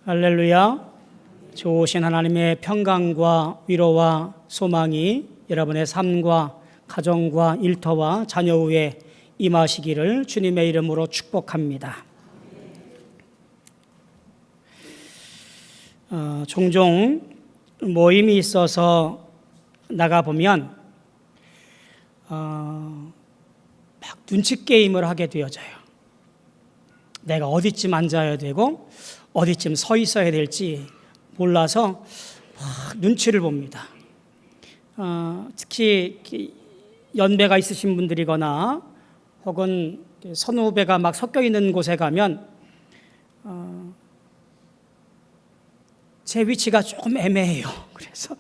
할렐루야. 좋으신 하나님의 평강과 위로와 소망이 여러분의 삶과 가정과 일터와 자녀 위에 임하시기를 주님의 이름으로 축복합니다. 종종 모임이 있어서 나가보면 막 눈치 게임을 하게 되어져요. 내가 어디쯤 앉아야 되고 어디쯤 서 있어야 될지 몰라서 막 눈치를 봅니다. 특히 연배가 있으신 분들이거나 혹은 선후배가 막 섞여 있는 곳에 가면 제 위치가 조금 애매해요. 그래서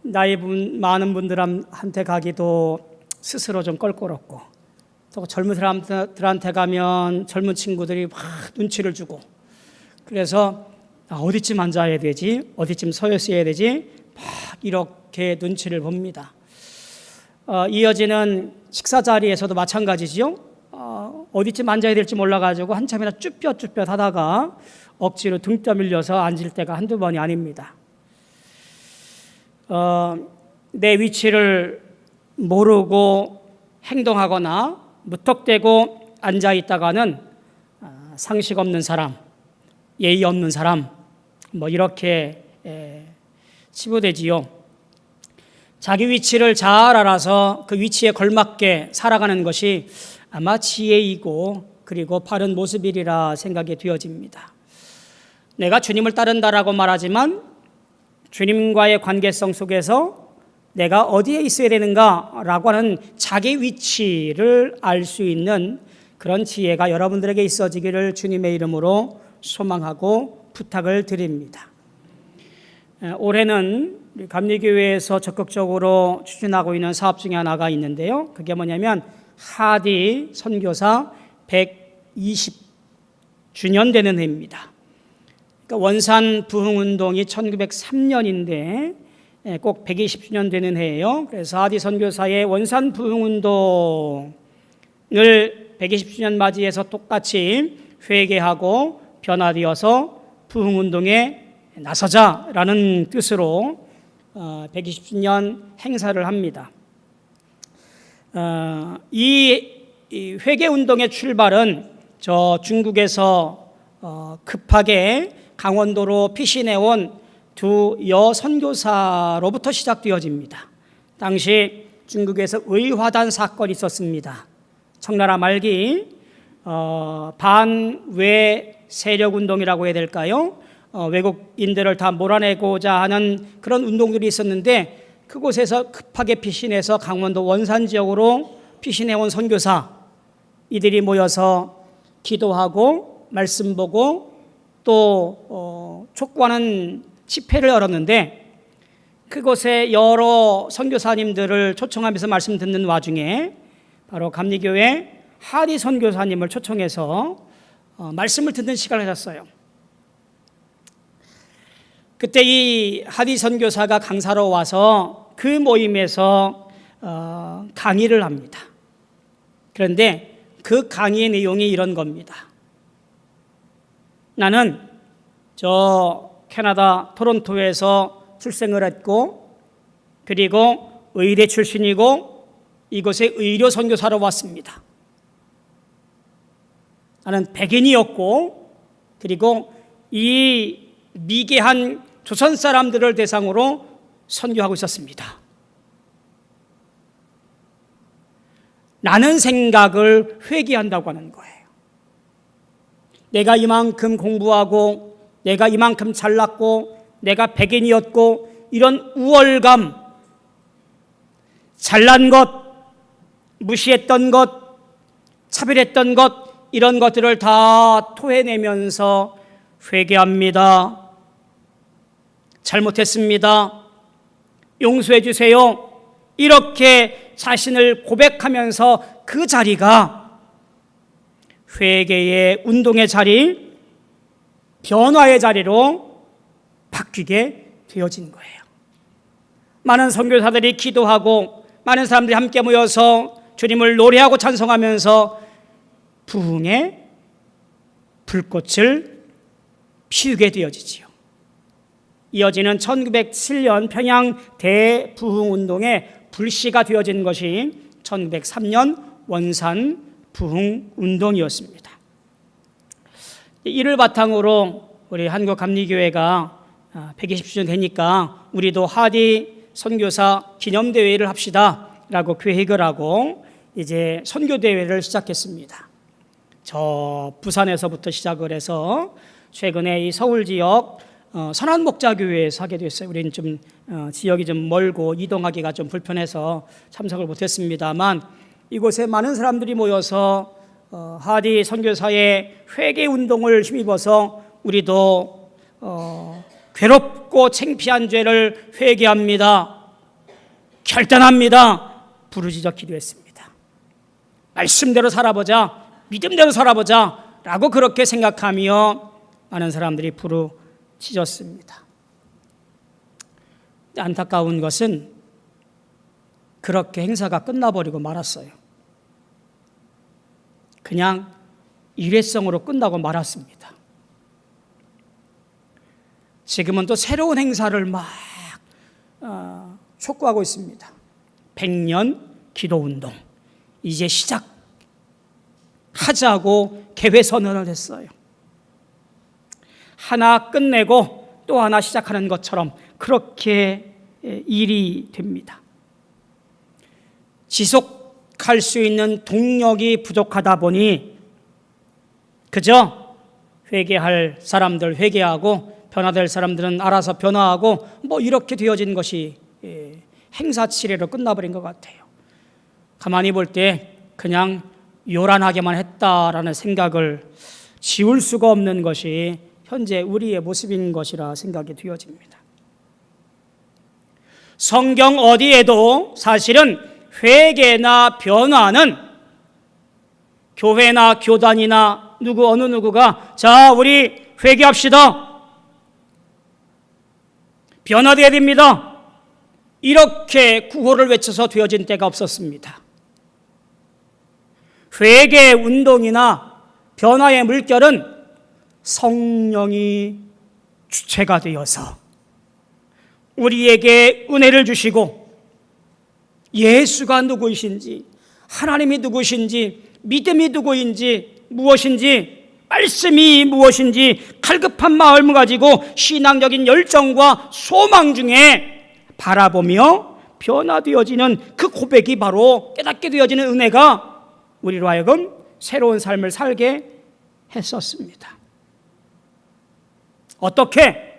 나이 많은 분들한테 가기도 스스로 좀 껄끄럽고, 또 젊은 사람들한테 가면 젊은 친구들이 막 눈치를 주고, 그래서 어디쯤 앉아야 되지, 어디쯤 서 있어야 되지, 막 이렇게 눈치를 봅니다. 이어지는 식사 자리에서도 마찬가지죠. 어디쯤 앉아야 될지 몰라가지고 한참이나 쭈뼛쭈뼛 하다가 억지로 등 떠밀려서 앉을 때가 한두 번이 아닙니다. 내 위치를 모르고 행동하거나 무턱대고 앉아 있다가는 상식 없는 사람, 예의 없는 사람, 이렇게 치부되지요. 자기 위치를 잘 알아서 그 위치에 걸맞게 살아가는 것이 아마 지혜이고 그리고 바른 모습이리라 생각이 되어집니다. 내가 주님을 따른다라고 말하지만 주님과의 관계성 속에서 내가 어디에 있어야 되는가라고 하는 자기 위치를 알 수 있는 그런 지혜가 여러분들에게 있어지기를 주님의 이름으로 소망하고 부탁을 드립니다. 올해는 우리 감리교회에서 적극적으로 추진하고 있는 사업 중에 하나가 있는데요. 그게 뭐냐면 하디 선교사 120주년 되는 해입니다. 그러니까 원산 부흥운동이 1903년인데 꼭 120주년 되는 해예요. 그래서 하디 선교사의 원산 부흥운동을 120주년 맞이해서 똑같이 회개하고 변화되어서 부흥운동에 나서자라는 뜻으로 120주년 행사를 합니다. 이 회개운동의 출발은 저 중국에서 급하게 강원도로 피신해온 두 여선교사로부터 시작되어집니다. 당시 중국에서 의화단 사건이 있었습니다. 청나라 말기 반외 세력운동이라고 해야 될까요? 외국인들을 다 몰아내고자 하는 그런 운동들이 있었는데 그곳에서 급하게 피신해서 강원도 원산 지역으로 피신해온 선교사 이들이 모여서 기도하고 말씀 보고 또 촉구하는 집회를 열었는데 그곳에 여러 선교사님들을 초청하면서 말씀 듣는 와중에 바로 감리교회 하디 선교사님을 초청해서 말씀을 듣는 시간을 가졌어요. 그때 이 하디 선교사가 강사로 와서 그 모임에서 강의를 합니다. 그런데 그 강의의 내용이 이런 겁니다. 나는 저 캐나다 토론토에서 출생을 했고 그리고 의대 출신이고 이곳에 의료 선교사로 왔습니다. 나는 백인이었고 그리고 이 미개한 조선 사람들을 대상으로 선교하고 있었습니다. 라는 생각을 회개한다고 하는 거예요. 내가 이만큼 공부하고 내가 이만큼 잘났고 내가 백인이었고 이런 우월감, 잘난 것, 무시했던 것, 차별했던 것 이런 것들을 다 토해내면서 회개합니다. 잘못했습니다. 용서해 주세요. 이렇게 자신을 고백하면서 그 자리가 회개의 운동의 자리, 변화의 자리로 바뀌게 되어진 거예요. 많은 선교사들이 기도하고 많은 사람들이 함께 모여서 주님을 노래하고 찬송하면서 부흥의 불꽃을 피우게 되어지지요. 이어지는 1907년 평양 대부흥운동의 불씨가 되어진 것이 1903년 원산 부흥운동이었습니다. 이를 바탕으로 우리 한국감리교회가 120주년 되니까 우리도 하디 선교사 기념대회를 합시다 라고 계획을 하고 이제 선교대회를 시작했습니다. 저 부산에서부터 시작을 해서 최근에 이 서울 지역 선한목자교회에서 하게 됐어요. 우리는 좀 지역이 좀 멀고 이동하기가 좀 불편해서 참석을 못했습니다만 이곳에 많은 사람들이 모여서 하디 선교사의 회개운동을 힘입어서 우리도 괴롭고 창피한 죄를 회개합니다. 결단합니다. 부르짖어 기도했습니다. 말씀대로 살아보자, 믿음대로 살아보자 라고 그렇게 생각하며 많은 사람들이 부르짖었습니다. 안타까운 것은 그렇게 행사가 끝나버리고 말았어요. 그냥 일회성으로 끝나고 말았습니다. 지금은 또 새로운 행사를 막 촉구하고 있습니다. 100년 기도운동 이제 시작하자고 개회선언을 했어요. 하나 끝내고 또 하나 시작하는 것처럼 그렇게 일이 됩니다. 지속할 수 있는 동력이 부족하다 보니 그저 회개할 사람들 회개하고 변화될 사람들은 알아서 변화하고 뭐 이렇게 되어진 것이 행사치레로 끝나버린 것 같아요. 가만히 볼 때 그냥 요란하게만 했다라는 생각을 지울 수가 없는 것이 현재 우리의 모습인 것이라 생각이 되어집니다. 성경 어디에도 사실은 회개나 변화는 교회나 교단이나 어느 누구가 자 우리 회개합시다, 변화되어야 됩니다 이렇게 구호를 외쳐서 되어진 때가 없었습니다. 회개 운동이나 변화의 물결은 성령이 주체가 되어서 우리에게 은혜를 주시고 예수가 누구이신지, 하나님이 누구신지, 믿음이 누구인지, 무엇인지, 말씀이 무엇인지 갈급한 마음을 가지고 신앙적인 열정과 소망 중에 바라보며 변화되어지는 그 고백이 바로 깨닫게 되어지는 은혜가 우리로 하여금 새로운 삶을 살게 했었습니다. 어떻게?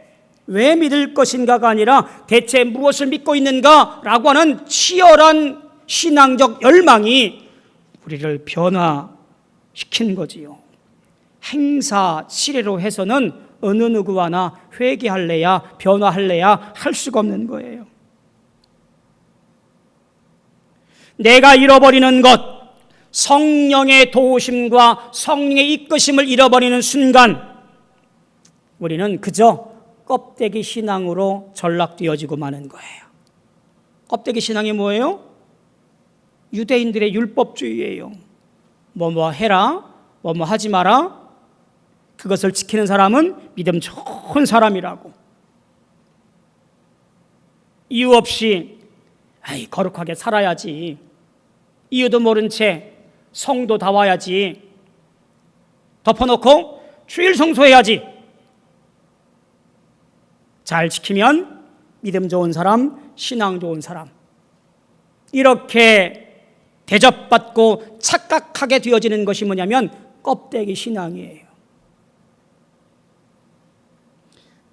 왜 믿을 것인가가 아니라 대체 무엇을 믿고 있는가라고 하는 치열한 신앙적 열망이 우리를 변화시킨 거지요. 행사 치레로 해서는 어느 누구와나 회개할래야 변화할래야 할 수가 없는 거예요. 내가 잃어버리는 것, 성령의 도우심과 성령의 이끄심을 잃어버리는 순간 우리는 그저 껍데기 신앙으로 전락되어지고 마는 거예요. 껍데기 신앙이 뭐예요? 유대인들의 율법주의예요. 뭐뭐 해라, 뭐뭐 하지 마라, 그것을 지키는 사람은 믿음 좋은 사람이라고. 이유 없이 거룩하게 살아야지, 이유도 모른 채 성도 다 와야지, 덮어놓고 주일 성소해야지, 잘 지키면 믿음 좋은 사람, 신앙 좋은 사람, 이렇게 대접받고 착각하게 되어지는 것이 뭐냐면 껍데기 신앙이에요.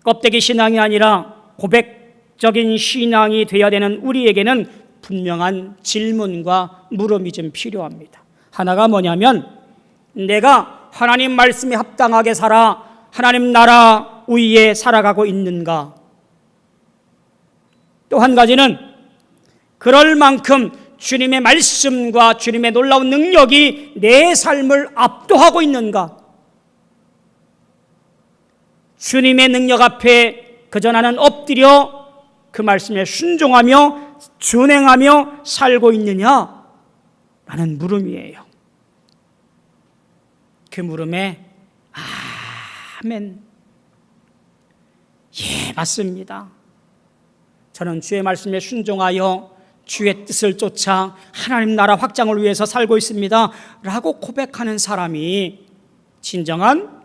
껍데기 신앙이 아니라 고백적인 신앙이 되어야 되는 우리에게는 분명한 질문과 물음이 좀 필요합니다. 하나가 뭐냐면 내가 하나님 말씀에 합당하게 살아 하나님 나라 위에 살아가고 있는가? 또 한 가지는 그럴 만큼 주님의 말씀과 주님의 놀라운 능력이 내 삶을 압도하고 있는가? 주님의 능력 앞에 그저 나는 엎드려 그 말씀에 순종하며 준행하며 살고 있느냐? 라는 물음이에요. 그 물음에 아멘, 예, 맞습니다. 저는 주의 말씀에 순종하여 주의 뜻을 쫓아 하나님 나라 확장을 위해서 살고 있습니다 라고 고백하는 사람이 진정한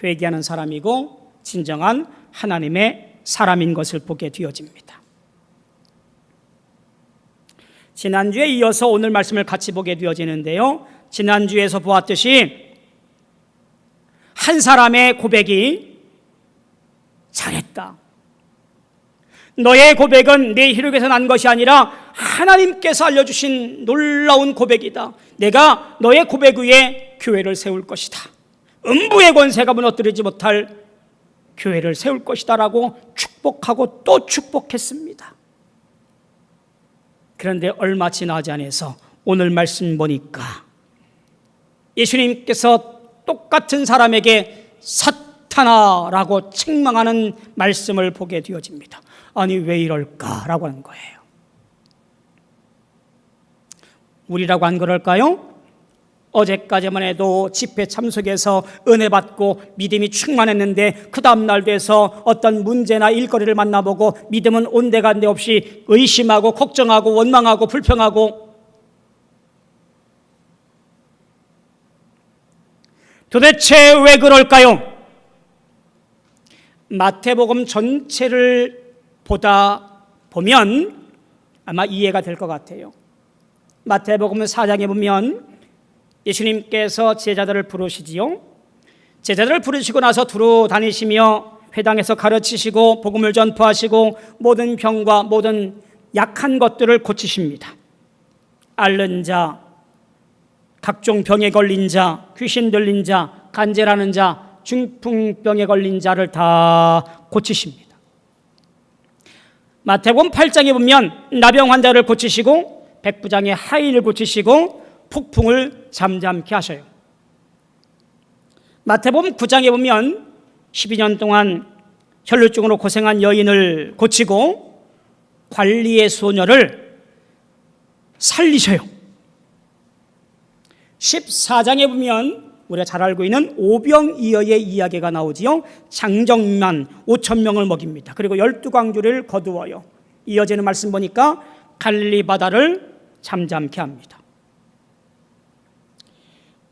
회개하는 사람이고 진정한 하나님의 사람인 것을 보게 되어집니다. 지난주에 이어서 오늘 말씀을 같이 보게 되어지는데요, 지난주에서 보았듯이 한 사람의 고백이 잘했다, 너의 고백은 내 혈육에서 난 것이 아니라 하나님께서 알려주신 놀라운 고백이다, 내가 너의 고백 위에 교회를 세울 것이다, 음부의 권세가 무너뜨리지 못할 교회를 세울 것이다 라고 축복하고 또 축복했습니다. 그런데 얼마 지나지 않아서 오늘 말씀 보니까 예수님께서 똑같은 사람에게 사탄아라고 책망하는 말씀을 보게 되어집니다. 아니 왜 이럴까라고 하는 거예요. 우리라고 안 그럴까요? 어제까지만 해도 집회 참석해서 은혜 받고 믿음이 충만했는데 그 다음날 돼서 어떤 문제나 일거리를 만나보고 믿음은 온데간데 없이 의심하고 걱정하고 원망하고 불평하고, 도대체 왜 그럴까요? 마태복음 전체를 보다 보면 아마 이해가 될 것 같아요. 마태복음 4장에 보면 예수님께서 제자들을 부르시지요. 제자들을 부르시고 나서 두루 다니시며 회당에서 가르치시고 복음을 전파하시고 모든 병과 모든 약한 것들을 고치십니다. 앓는 자, 각종 병에 걸린 자, 귀신 들린 자, 간질하는 자, 중풍병에 걸린 자를 다 고치십니다. 마태복음 8장에 보면 나병 환자를 고치시고 백부장의 하인을 고치시고 폭풍을 잠잠케 하셔요. 마태복음 9장에 보면 12년 동안 혈루증으로 고생한 여인을 고치고 관리의 소녀를 살리셔요. 14장에 보면 우리가 잘 알고 있는 오병이어의 이야기가 나오지요. 장정만 5,000명을 먹입니다. 그리고 12광주를 거두어요. 이어지는 말씀 보니까 갈릴리 바다를 잠잠케 합니다.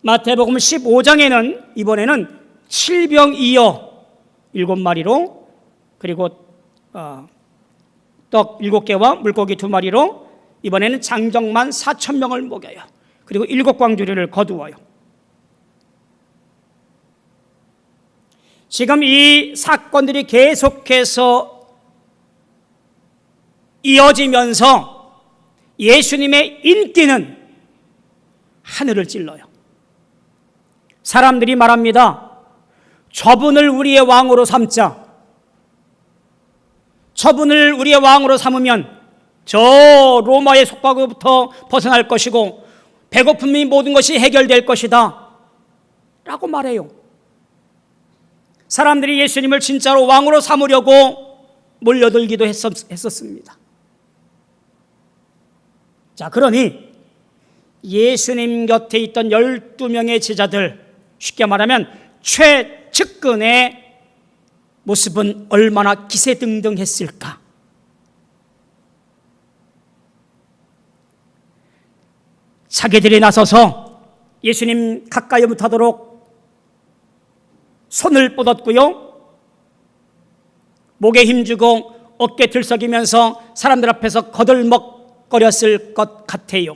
마태복음 15장에는 이번에는 7병이어 7마리로 그리고 떡 7개와 물고기 2마리로 이번에는 장정만 4,000명을 먹여요. 그리고 7광주리를 거두어요. 지금 이 사건들이 계속해서 이어지면서 예수님의 인기는 하늘을 찔러요. 사람들이 말합니다. 저분을 우리의 왕으로 삼자. 저분을 우리의 왕으로 삼으면 저 로마의 속박으로부터 벗어날 것이고 배고픔이 모든 것이 해결될 것이다 라고 말해요. 사람들이 예수님을 진짜로 왕으로 삼으려고 몰려들기도 했었습니다. 자, 그러니 예수님 곁에 있던 12명의 제자들, 쉽게 말하면 최측근의 모습은 얼마나 기세등등했을까? 자기들이 나서서 예수님 가까이 못하도록 손을 뻗었고요, 목에 힘주고 어깨 들썩이면서 사람들 앞에서 거들먹거렸을 것 같아요.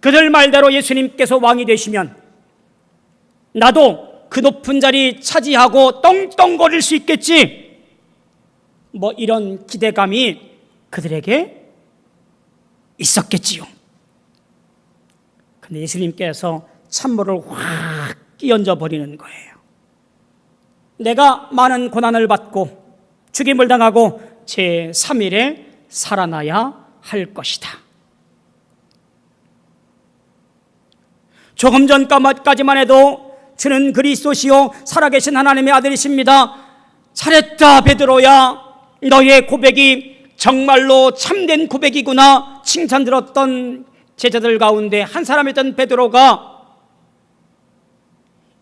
그들 말대로 예수님께서 왕이 되시면 나도 그 높은 자리 차지하고 떵떵거릴 수 있겠지, 뭐 이런 기대감이 그들에게 있었겠지요. 근데 예수님께서 찬물을 확 끼얹어 버리는 거예요. 내가 많은 고난을 받고 죽임을 당하고 제3일에 살아나야 할 것이다. 조금 전까지만 해도 주는 그리스도시요 살아계신 하나님의 아들이십니다. 잘했다 베드로야, 너의 고백이 정말로 참된 고백이구나 칭찬 들었던 제자들 가운데 한 사람이었던 베드로가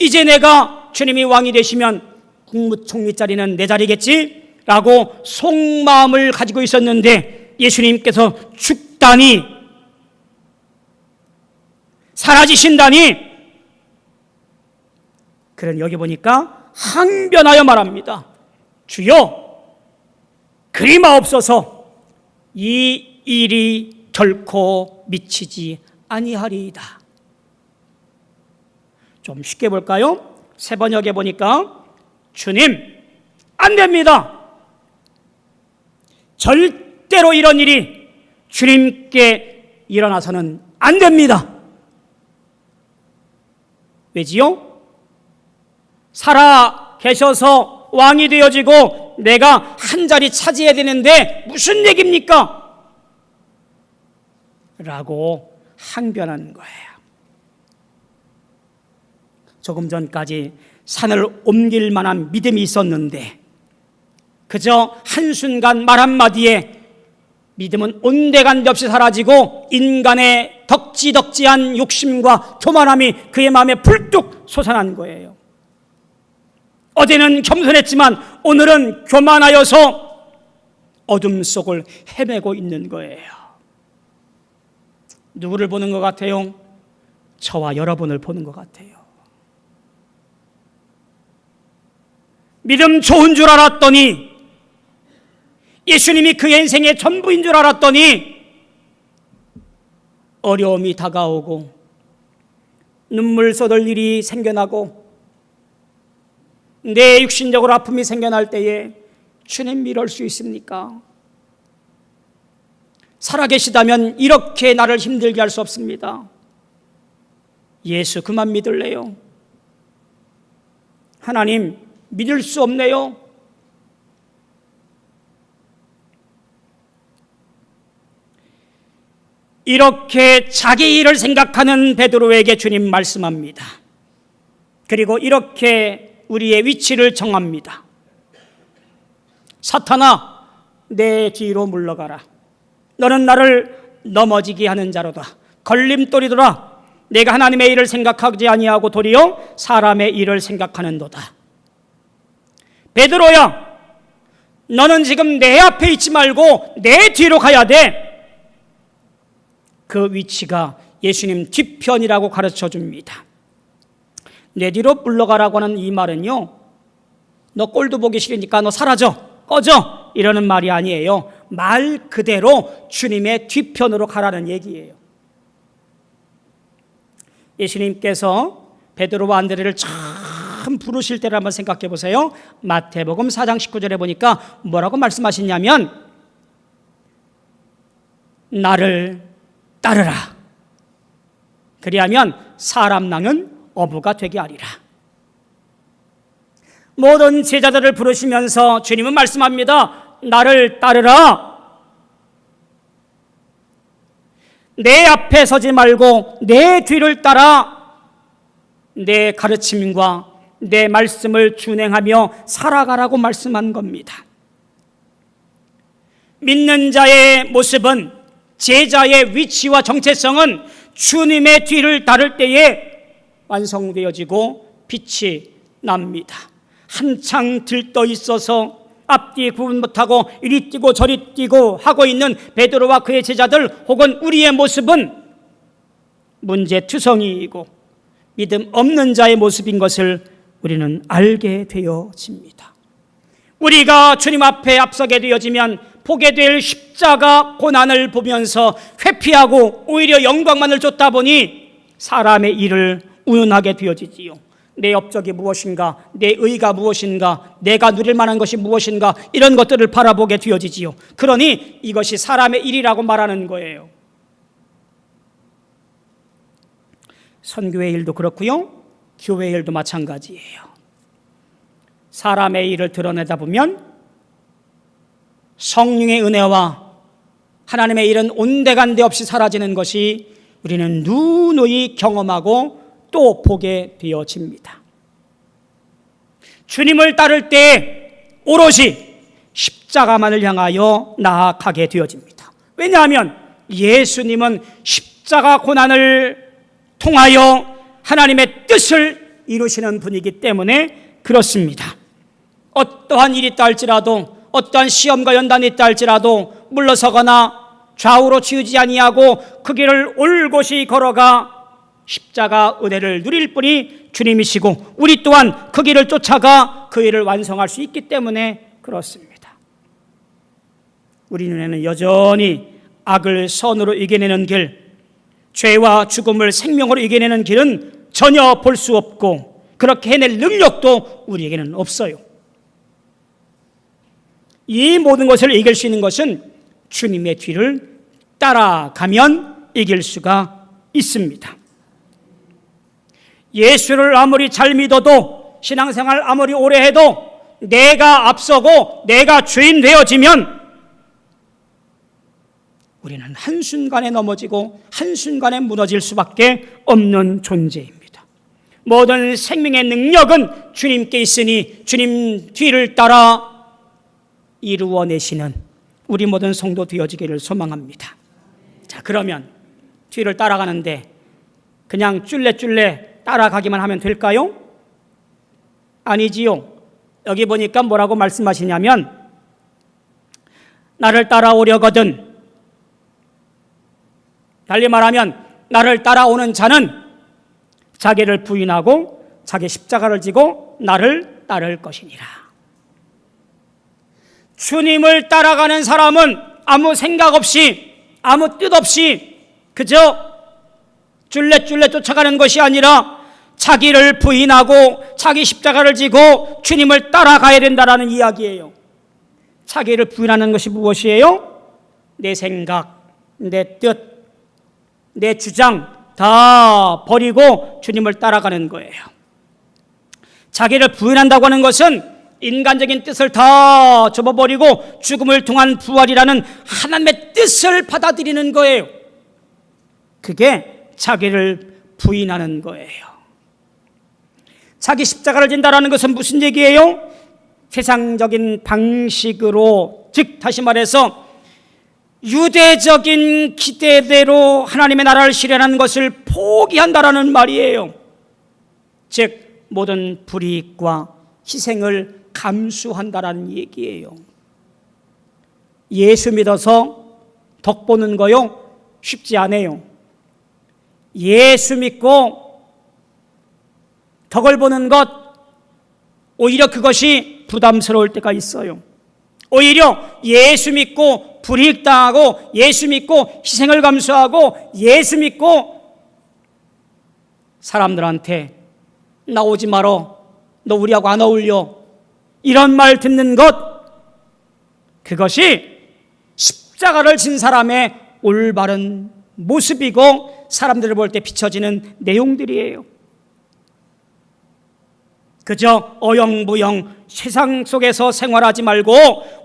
이제 내가 주님이 왕이 되시면 국무총리 자리는 내 자리겠지? 라고 속마음을 가지고 있었는데 예수님께서 죽다니, 사라지신다니, 그런 여기 보니까 항변하여 말합니다. 주여, 그리 마옵소서. 이 일이 결코 미치지 아니하리이다. 좀 쉽게 볼까요? 세 번역에 보니까 주님, 안 됩니다. 절대로 이런 일이 주님께 일어나서는 안 됩니다. 왜지요? 살아 계셔서 왕이 되어지고 내가 한 자리 차지해야 되는데 무슨 얘기입니까? 라고 항변하는 거예요. 조금 전까지 산을 옮길 만한 믿음이 있었는데 그저 한순간 말 한마디에 믿음은 온데간데 없이 사라지고 인간의 덕지덕지한 욕심과 교만함이 그의 마음에 불뚝 솟아난 거예요. 어제는 겸손했지만 오늘은 교만하여서 어둠 속을 헤매고 있는 거예요. 누구를 보는 것 같아요? 저와 여러분을 보는 것 같아요. 믿음 좋은 줄 알았더니, 예수님이 그의 인생의 전부인 줄 알았더니 어려움이 다가오고 눈물 쏟을 일이 생겨나고 내 육신적으로 아픔이 생겨날 때에 주님 이럴 수 있습니까? 살아계시다면 이렇게 나를 힘들게 할 수 없습니다. 예수 그만 믿을래요? 하나님 믿을 수 없네요. 이렇게 자기 일을 생각하는 베드로에게 주님 말씀합니다. 그리고 이렇게 우리의 위치를 정합니다. 사탄아, 내 뒤로 물러가라. 너는 나를 넘어지게 하는 자로다. 걸림돌이더라. 내가 하나님의 일을 생각하지 아니하고 도리어 사람의 일을 생각하는도다. 베드로야, 너는 지금 내 앞에 있지 말고 내 뒤로 가야 돼. 그 위치가 예수님 뒤편이라고 가르쳐 줍니다. 내 뒤로 물러가라고 하는 이 말은요, 너 꼴도 보기 싫으니까 너 사라져, 꺼져, 이러는 말이 아니에요. 말 그대로 주님의 뒤편으로 가라는 얘기예요. 예수님께서 베드로와 안드레를 참 부르실 때를 한번 생각해 보세요. 마태복음 4장 19절에 보니까 뭐라고 말씀하시냐면 나를 따르라. 그리하면 사람 낭은 어부가 되게 하리라. 모든 제자들을 부르시면서 주님은 말씀합니다. 나를 따르라. 내 앞에 서지 말고 내 뒤를 따라 내 가르침과 내 말씀을 준행하며 살아가라고 말씀한 겁니다. 믿는 자의 모습은, 제자의 위치와 정체성은 주님의 뒤를 따를 때에 완성되어지고 빛이 납니다. 한창 들떠 있어서 앞뒤 구분 못하고 이리 뛰고 저리 뛰고 하고 있는 베드로와 그의 제자들 혹은 우리의 모습은 문제투성이이고 믿음 없는 자의 모습인 것을 우리는 알게 되어집니다. 우리가 주님 앞에 앞서게 되어지면 보게 될 십자가 고난을 보면서 회피하고 오히려 영광만을 쫓다 보니 사람의 일을 운운하게 되어지지요. 내 업적이 무엇인가, 내 의가 무엇인가, 내가 누릴 만한 것이 무엇인가, 이런 것들을 바라보게 되어지지요. 그러니 이것이 사람의 일이라고 말하는 거예요. 선교의 일도 그렇고요, 교회의 일도 마찬가지예요. 사람의 일을 드러내다 보면 성령의 은혜와 하나님의 일은 온데간데 없이 사라지는 것이 우리는 누누이 경험하고 또 보게 되어집니다. 주님을 따를 때 오롯이 십자가만을 향하여 나아가게 되어집니다. 왜냐하면 예수님은 십자가 고난을 통하여 하나님의 뜻을 이루시는 분이기 때문에 그렇습니다. 어떠한 일이 있다 할지라도, 어떠한 시험과 연단이 있다 할지라도 물러서거나 좌우로 치우지 아니하고 그 길을 올곧이 걸어가 십자가 은혜를 누릴 분이 주님이시고, 우리 또한 그 길을 쫓아가 그 일을 완성할 수 있기 때문에 그렇습니다. 우리 눈에는 여전히 악을 선으로 이겨내는 길, 죄와 죽음을 생명으로 이겨내는 길은 전혀 볼 수 없고, 그렇게 해낼 능력도 우리에게는 없어요. 이 모든 것을 이길 수 있는 것은 주님의 뒤를 따라가면 이길 수가 있습니다. 예수를 아무리 잘 믿어도, 신앙생활 아무리 오래 해도 내가 앞서고 내가 주인 되어지면 우리는 한순간에 넘어지고 한순간에 무너질 수밖에 없는 존재입니다. 모든 생명의 능력은 주님께 있으니 주님 뒤를 따라 이루어내시는 우리 모든 성도 되어지기를 소망합니다. 자, 그러면 뒤를 따라가는데 그냥 쫄래쫄래 따라가기만 하면 될까요? 아니지요. 여기 보니까 뭐라고 말씀하시냐면, 나를 따라오려거든, 달리 말하면 나를 따라오는 자는 자기를 부인하고 자기 십자가를 지고 나를 따를 것이니라. 주님을 따라가는 사람은 아무 생각 없이, 아무 뜻 없이 그저 쫄래쫄래 쫓아가는 것이 아니라 자기를 부인하고 자기 십자가를 지고 주님을 따라가야 된다라는 이야기예요. 자기를 부인하는 것이 무엇이에요? 내 생각, 내 뜻, 내 주장 다 버리고 주님을 따라가는 거예요. 자기를 부인한다고 하는 것은 인간적인 뜻을 다 접어버리고 죽음을 통한 부활이라는 하나님의 뜻을 받아들이는 거예요. 그게 자기를 부인하는 거예요. 자기 십자가를 진다라는 것은 무슨 얘기예요? 세상적인 방식으로, 즉 다시 말해서 유대적인 기대대로 하나님의 나라를 실현하는 것을 포기한다라는 말이에요. 즉 모든 불이익과 희생을 감수한다라는 얘기예요. 예수 믿어서 덕 보는 거요? 쉽지 않아요. 예수 믿고 덕을 보는 것, 오히려 그것이 부담스러울 때가 있어요. 오히려 예수 믿고 불이익 당하고, 예수 믿고 희생을 감수하고, 예수 믿고 사람들한테 나 오지 말어, 너 우리하고 안 어울려, 이런 말 듣는 것, 그것이 십자가를 진 사람의 올바른 모습이고 사람들을 볼 때 비춰지는 내용들이에요. 그저 어영부영 세상 속에서 생활하지 말고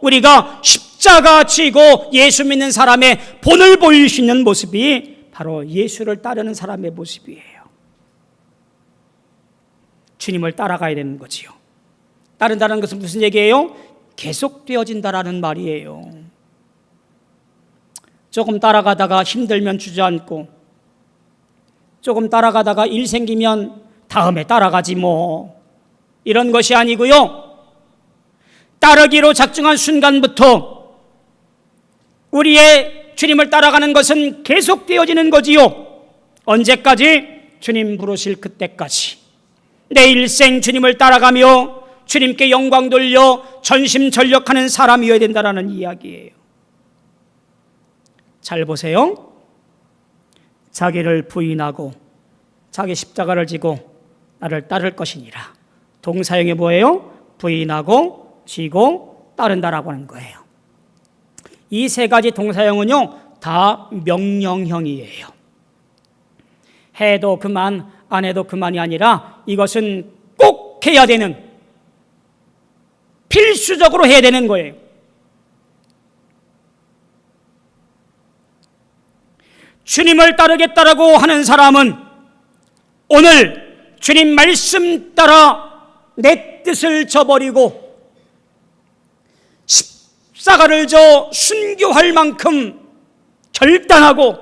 우리가 십자가 지고 예수 믿는 사람의 본을 보일 수 있는 모습이 바로 예수를 따르는 사람의 모습이에요. 주님을 따라가야 되는 거지요. 따른다는 것은 무슨 얘기예요? 계속되어진다라는 말이에요. 조금 따라가다가 힘들면 주저앉고, 조금 따라가다가 일 생기면 다음에 따라가지 뭐, 이런 것이 아니고요. 따르기로 작정한 순간부터 우리의 주님을 따라가는 것은 계속되어지는 거지요. 언제까지? 주님 부르실 그때까지. 내 일생 주님을 따라가며 주님께 영광 돌려 전심전력하는 사람이어야 된다는 이야기예요. 잘 보세요. 자기를 부인하고 자기 십자가를 지고 나를 따를 것이니라. 동사형이 뭐예요? 부인하고 지고 따른다라고 하는 거예요. 이 세 가지 동사형은요, 다 명령형이에요. 해도 그만, 안 해도 그만이 아니라 이것은 꼭 해야 되는, 필수적으로 해야 되는 거예요. 주님을 따르겠다라고 하는 사람은 오늘 주님 말씀 따라 내 뜻을 저버리고 십자가를 져 순교할 만큼 결단하고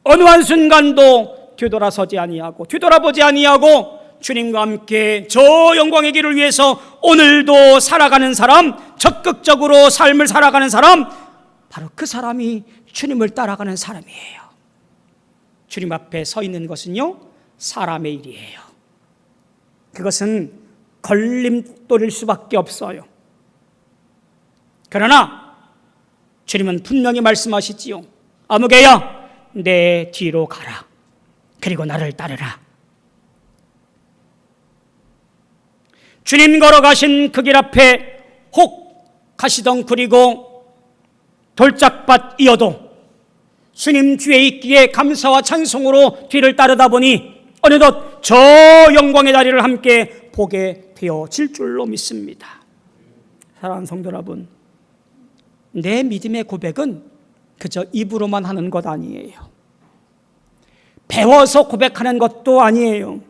어느 한순간도 뒤돌아서지 아니하고 뒤돌아보지 아니하고 주님과 함께 저 영광의 길을 위해서 오늘도 살아가는 사람, 적극적으로 삶을 살아가는 사람, 바로 그 사람이 주님을 따라가는 사람이에요. 주님 앞에 서 있는 것은요, 사람의 일이에요. 그것은 걸림돌일 수밖에 없어요. 그러나 주님은 분명히 말씀하시지요. 아무개야, 내 뒤로 가라. 그리고 나를 따르라. 주님 걸어가신 그 길 앞에 혹 가시덩굴이고 돌짝밭이어도 주님 뒤에 있기에 감사와 찬송으로 뒤를 따르다 보니 어느덧 저 영광의 다리를 함께 보게 되어질 줄로 믿습니다. 사랑하는 성도 여러분, 내 믿음의 고백은 그저 입으로만 하는 것 아니에요. 배워서 고백하는 것도 아니에요.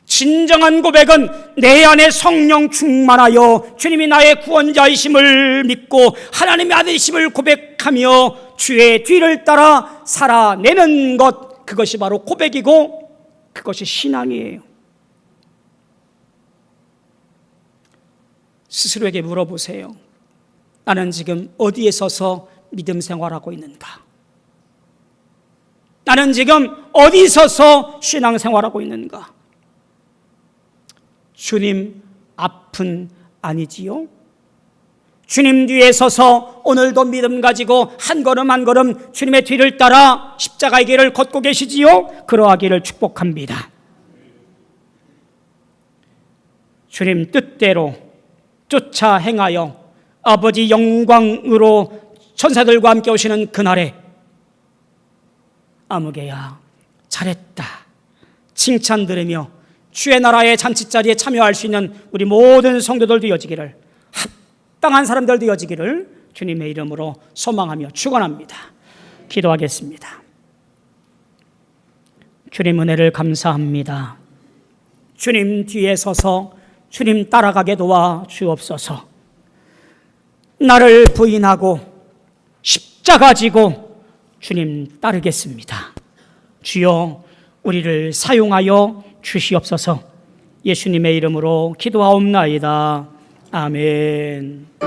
진정한 고백은 내 안에 성령 충만하여 주님이 나의 구원자이심을 믿고 하나님의 아들이심을 고백하며 주의 뒤를 따라 살아내는 것, 그것이 바로 고백이고 그것이 신앙이에요. 스스로에게 물어보세요. 나는 지금 어디에 서서 믿음 생활하고 있는가? 나는 지금 어디 서서 신앙 생활하고 있는가? 주님 앞은 아니지요? 주님 뒤에 서서 오늘도 믿음 가지고 한 걸음 한 걸음 주님의 뒤를 따라 십자가의 길을 걷고 계시지요? 그러하기를 축복합니다. 주님 뜻대로 쫓아 행하여 아버지 영광으로 천사들과 함께 오시는 그날에 아무개야 잘했다 칭찬 들으며 주의 나라의 잔치자리에 참여할 수 있는 우리 모든 성도들 되어지기를, 합당한 사람들 되어지기를 주님의 이름으로 소망하며 축원합니다. 기도하겠습니다. 주님 은혜를 감사합니다. 주님 뒤에 서서 주님 따라가게 도와 주옵소서. 나를 부인하고 십자가 지고 주님 따르겠습니다. 주여 우리를 사용하여 주시옵소서. 예수님의 이름으로 기도하옵나이다. 아멘.